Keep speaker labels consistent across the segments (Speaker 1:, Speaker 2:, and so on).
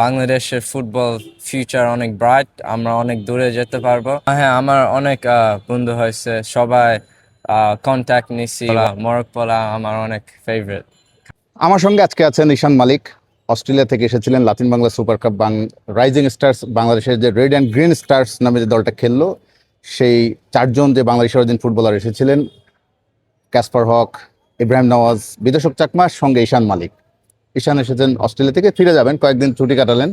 Speaker 1: বাংলাদেশের football future অনেক bright, আমরা অনেক দূরে যেতে পারবো। হ্যাঁ, আমার অনেক বন্ধু হয়েছে, সবাই কন্ট্যাক্ট নিছি। মরক পোলা আমার অনেক ফেভারিট।
Speaker 2: আমার সঙ্গে আজকে আছেন ঈশান মালিক। অস্ট্রেলিয়া থেকে এসেছিলেন Latin Bangla super cup rising stars, বাংলাদেশের যে রেড অ্যান্ড গ্রিন স্টার্স নামে যে দলটা খেললো, সেই চারজন যে বাংলাদেশের অরিজিন ফুটবলার এসেছিলেন, ক্যাসপার হক, ইব্রাহিম নওয়াজ, বিদেশক চাকমা, সঙ্গে ঈশান মালিক। ঈশান এসেছেন অস্ট্রেলিয়া থেকে, ফিরে যাবেন, কয়েকদিন ছুটি কাটালেন।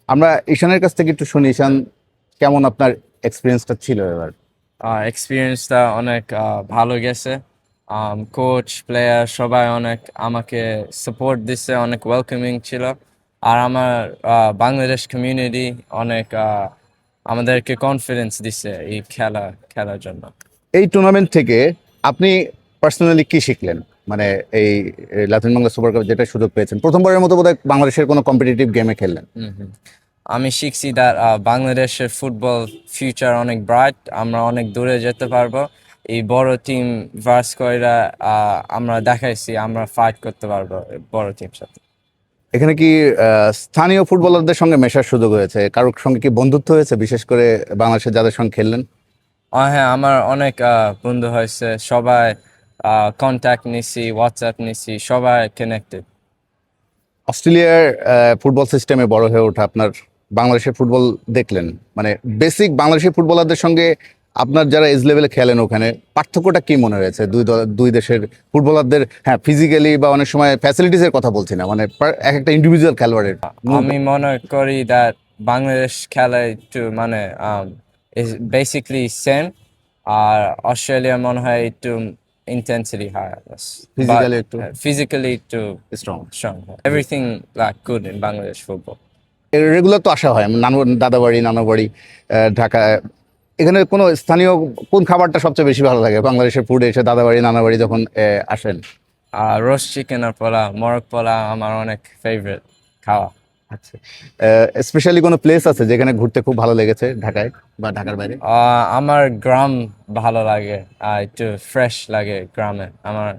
Speaker 2: আমরা ঈশানের কাছ থেকে একটু শুনি, ঈশান কেমন আপনার এক্সপিরিয়েন্সটা ছিল এবার?
Speaker 1: এক্সপিরিয়েন্সটা অনেক ভালো গেছে। কোচ, প্লেয়ার সবাই অনেক আমাকে সাপোর্ট দিছে, অনেক ওয়েলকামিং ছিল। আর আমার বাংলাদেশ কমিউনিটি অনেক আমাদেরকে কনফিডেন্স দিছে এই খেলার জন্য।
Speaker 2: এই টুর্নামেন্ট থেকে আপনি পার্সোনালি কি শিখলেন? মানে এই লাতিন বাংলা সুপার কাপ যেটা সুযোগ পেয়েছেন, প্রথমবারের মতো বোধহয় বাংলাদেশের কোনো কম্পিটিটিভ গেমে খেললেন।
Speaker 1: আমি শিখছি বাংলাদেশের ফুটবল ফিউচার অনেক ব্রাইট, আমরা অনেক দূরে যেতে পারবো। এই বড় টিম ভার্স কইরা আমরা দেখাইছি আমরা ফাইট করতে পারবো বড় টিম সাথে।
Speaker 2: এখানে কি স্থানীয় ফুটবলারদের সঙ্গে মেশার সুযোগ হয়েছে? কারোর সঙ্গে কি বন্ধুত্ব হয়েছে, বিশেষ করে বাংলাদেশের যাদের সঙ্গে খেললেন?
Speaker 1: হ্যাঁ, আমার অনেক বন্ধু হয়েছে, সবাই কন্ট্যাক্ট নিছি, হোয়াটসঅ্যাপ নিছি, সবাই কানেক্টেড।
Speaker 2: অস্ট্রেলিয়ার ফুটবল সিস্টেমে বড় হয়ে ওঠা আপনার, বাংলাদেশের ফুটবল দেখলেন, মানে বেসিক বাংলাদেশের ফুটবলারদের সঙ্গে আপনার যারা এজ লেভেলে খেলেন, ওখানে পার্থক্যটা কি মনে হয়েছে দুই দেশের ফুটবলারদের? হ্যাঁ, ফিজিক্যালি বা অনেক সময় ফ্যাসিলিটিসের কথা বলছি না, মানে এক একটা ইন্ডিভিজুয়াল খেলোয়াড়ের।
Speaker 1: আমি মনে করি বাংলাদেশ খেলা একটু মানে বেসিক্যালি সেম, আর অস্ট্রেলিয়া মনে হয় একটু ইন্টেন্সিটি হাই, ফিজিক্যালি একটু
Speaker 2: strong.
Speaker 1: Everything like good in Bangladesh football.
Speaker 2: Regular তো আসা হয়, দাদাবাড়ি, নানাবাড়ি, ঢাকা। এখানে কোনো স্থানীয় কোন খাবারটা সবচেয়ে বেশি ভালো লাগে বাংলাদেশের ফুডে এসে, দাদাবাড়ি, নানাবাড়ি যখন আসেন?
Speaker 1: রোস্ট চিকেন আর পোলা, মরক পোলা আমার অনেক ফেভারিট খাওয়া।
Speaker 2: আচ্ছা, স্পেশালি কোনো প্লেস আছে যেখানে ঘুরতে খুব ভালো লেগেছে ঢাকায় বা ঢাকার বাইরে?
Speaker 1: আমার গ্রাম ভালো লাগে, একটু ফ্রেশ লাগে গ্রামে। আমার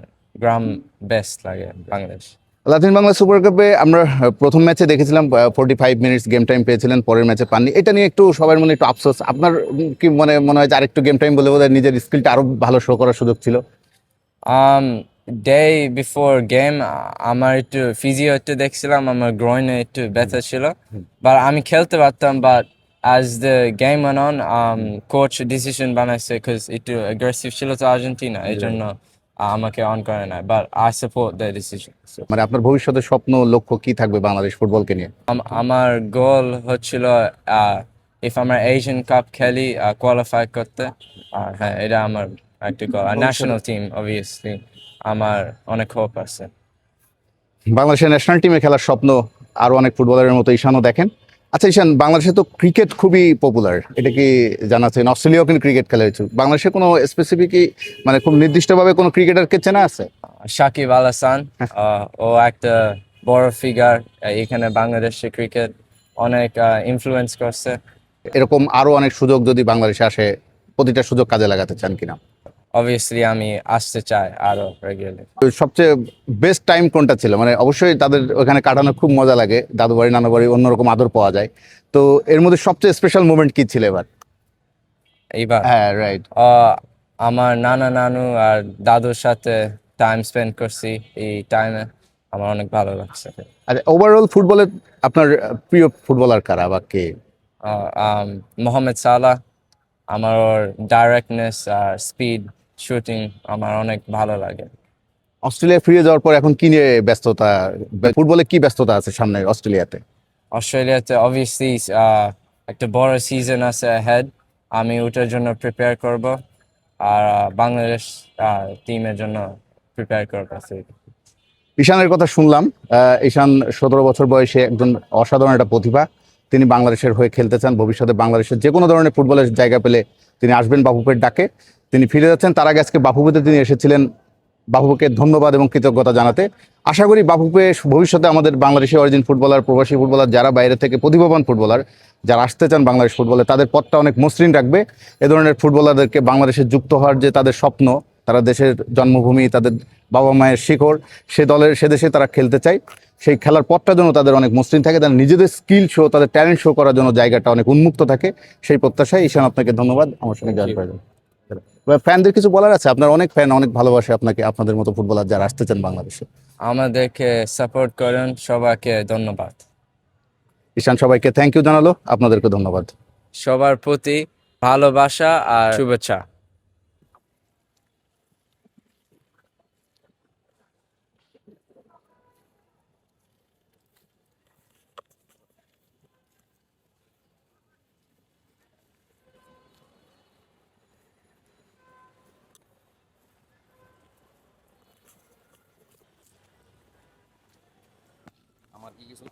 Speaker 1: গ্রাম বেস্ট লাগে বাংলাদেশ।
Speaker 2: লাতিন বাংলা সুপার কাপে আমরা প্রথম ম্যাচে দেখেছিলাম 45 মিনিটস গেম টাইম পেয়েছিলেন, পরের ম্যাচে পাননি। এটা নিয়ে একটু সবার মনে একটু আফসোস। আপনার কি মনে হয় যে আরেকটু গেম টাইম বলে বোধহয় নিজের স্কিলটা আরো ভালো শো করার সুযোগ ছিল?
Speaker 1: ডে বিফোর গেম আমার একটু ফিজিও একটু দেখছিলাম, আমার গ্রোইনে একটু ব্যথা ছিল, বাট আমি খেলতে পারতাম। But as the game went on, coach decision বানাইছে, because একটু aggressive ছিল তো আর্জেন্টিনা, এই জন্য আমাকে অন করে না। But I support the decision.
Speaker 2: মানে আপনার ভবিষ্যতের স্বপ্ন, লক্ষ্য কি থাকবে বাংলাদেশ ফুটবলকে নিয়ে?
Speaker 1: আমার গোল হচ্ছিল if আমরা এশিয়ান কাপ খেলি কোয়ালিফাই করতে। আর হ্যাঁ, এটা আমার একটা গোল। আর ন্যাশনাল টিম অবভিয়াসলি আমার অনেক হোপ আছে।
Speaker 2: বাংলাদেশের ন্যাশনাল টিমে খেলার স্বপ্ন আরো অনেক ফুটবলারের মতো ঈশানও দেখেন। আচ্ছা ঈশান, বাংলাদেশে তো ক্রিকেট খুবই পপুলার, এটা কি জানা আছে? অস্ট্রেলিয়াও কিন্তু ক্রিকেট খেলা হয়েছে। বাংলাদেশে কোনো স্পেসিফিক মানে খুব নির্দিষ্টভাবে কোনো ক্রিকেটারকে চেনা আছে?
Speaker 1: সাকিব আল হাসান, ও একটা বড় ফিগার এখানে বাংলাদেশে ক্রিকেট অনেক ইনফ্লুয়েন্স করছে।
Speaker 2: এরকম আরো অনেক সুযোগ যদি বাংলাদেশে আসে, প্রতিটা সুযোগ কাজে লাগাতে চান কিনা?
Speaker 1: অবভিয়াসলি আমি আসতে চাই আরো রেগুলারলি।
Speaker 2: সবচেয়ে বেস্ট টাইম কোনটা ছিল? মানে অবশ্যই তাদের ওখানে কাটানো খুব মজা লাগে, দাদু বাড়ি, নানা বাড়ি, অন্যরকম আদর পাওয়া যায়। তো এর মধ্যে সবচেয়ে স্পেশাল মোমেন্ট কি ছিল এবার?
Speaker 1: এইবার
Speaker 2: হ্যাঁ, রাইট।
Speaker 1: আমার নানু আর দাদুর সাথে টাইম স্পেন্ড করছি, এই টাইমে আমার অনেক ভালো লাগছে।
Speaker 2: আচ্ছা, ওভারঅল ফুটবলের আপনার প্রিয় ফুটবলার কারা বা কে?
Speaker 1: মোহাম্মদ সালাহ, আমার ওর ডাইরেক্টনেস আর স্পিড, শুটিং আমার অনেক ভালো লাগে।
Speaker 2: অস্ট্রেলিয়া ফিরে যাওয়ার পর এখন কি নিয়ে ব্যস্ততা, ফুটবলে কি ব্যস্ততা আছে সামনে অস্ট্রেলিয়াতে?
Speaker 1: অস্ট্রেলিয়াতে অবভিয়াসলি একটা বড় সিজন আছে হেড, আমি ওটার জন্য প্রিপেয়ার করব, আর বাংলাদেশ টিমের জন্য প্রিপেয়ার করবো।
Speaker 2: ঈশানের কথা শুনলাম। ঈশান 17 বছর বয়সে একজন অসাধারণ একটা প্রতিভা। তিনি বাংলাদেশের হয়ে খেলতে চান। ভবিষ্যতে বাংলাদেশের যে কোনো ধরনের ফুটবলের জায়গা পেলে তিনি আসবেন বাফুফের ডাকে। তিনি ফিরে যাচ্ছেন। তার আগে আজকে বাফুফেতে তিনি এসেছিলেন বাফুফেকে ধন্যবাদ এবং কৃতজ্ঞতা জানাতে। আশা করি বাফুফে ভবিষ্যতে আমাদের বাংলাদেশি অরিজিন ফুটবলার, প্রবাসী ফুটবলার, যারা বাইরে থেকে প্রতিভাবান ফুটবলার যারা আসতে চান বাংলাদেশ ফুটবলে, তাদের পথটা অনেক মসৃণ রাখবে। এ ধরনের ফুটবলারদেরকে বাংলাদেশে যুক্ত হওয়ার যে তাদের স্বপ্ন, তারা দেশের জন্মভূমি, তাদের বাবা মায়ের শিকড়, সে দেশে তারা খেলতে চায়। সেই খেলার পথটা যেন তাদের অনেক মসৃণ থাকে, তারা নিজেদের স্কিল শো, তাদের ট্যালেন্ট শো করার জন্য জায়গাটা অনেক উন্মুক্ত থাকে। সেই প্রত্যাশায় ঈশান আপনাকে ধন্যবাদ আমার সঙ্গে জয়েন করার জন্য। ফ্যানদের কিছু বলার আছে? আপনার অনেক ফ্যান, অনেক ভালোবাসে আপনাকে, আপনাদের মতো ফুটবলার যারা আসতে চান বাংলাদেশে।
Speaker 1: আমাদেরকে সাপোর্ট করেন, সবাইকে ধন্যবাদ।
Speaker 2: ঈশান সবাইকে থ্যাংক ইউ জানালো, আপনাদেরকে ধন্যবাদ।
Speaker 1: সবার প্রতি ভালোবাসা আর শুভেচ্ছা।
Speaker 3: আমার কি কিছু